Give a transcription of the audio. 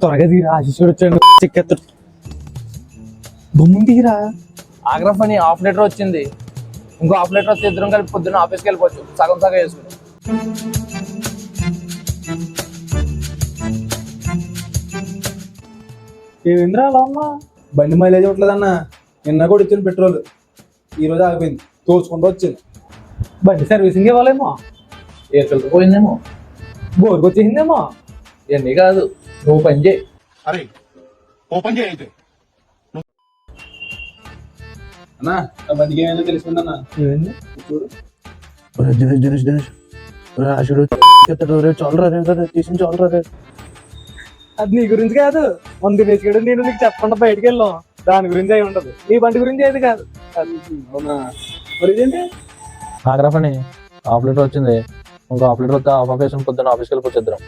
త్వరగా తీరా ఆశిష్యుడు వచ్చాడు చెక్కెత్త బొమ్మ తీరా. ఆగ్రఫ్ అని హాఫ్ లీటర్ వచ్చింది, ఇంకో హాఫ్ లీటర్ వస్తే ఇద్దరం కలిపి పొద్దున్న ఆఫీస్కి వెళ్ళిపోవచ్చు, సగం సగం వేసుకుని. ఏమిందిరా అలా అమ్మా? బండి మైలేజ్ ఇవ్వట్లేదన్న. నిన్న కూడా ఇచ్చిన పెట్రోల్ ఈ రోజు ఆగిపోయింది, తోసుకుంటూ వచ్చింది. బండి సర్వీసింగ్ ఇవ్వాలేమో, ఎయిర్ ఫిల్టర్ పోయిందేమో, బోర్కి వచ్చేసిందేమో. ఇవన్నీ కాదు, నువ్వు పని చేయి. అరే ఓపెన్ చేయి అయితే. అన్నా ఆ బండికి ఏమైనా తెలిసిందన్న? ఏమైంది? చూడు. అది నీ గురించి కాదు, ముందు వేసుకెళ్ళి నేను నీకు చెప్పకుండా బయటకు వెళ్ళాం, దాని గురించి అయి ఉండదు. నీ బండి గురించి అయితే కాదు. అవునా? మరి ఇదేంటి? ఆగ్రఫ్ అని హాఫ్ లీటర్ వచ్చింది, ఇంకో హాఫ్ లీటర్ వస్తే హాఫ్ వేసుకుని పొద్దున్న ఆఫీస్కి వెళ్ళిపోవచ్చు ఇద్దరం.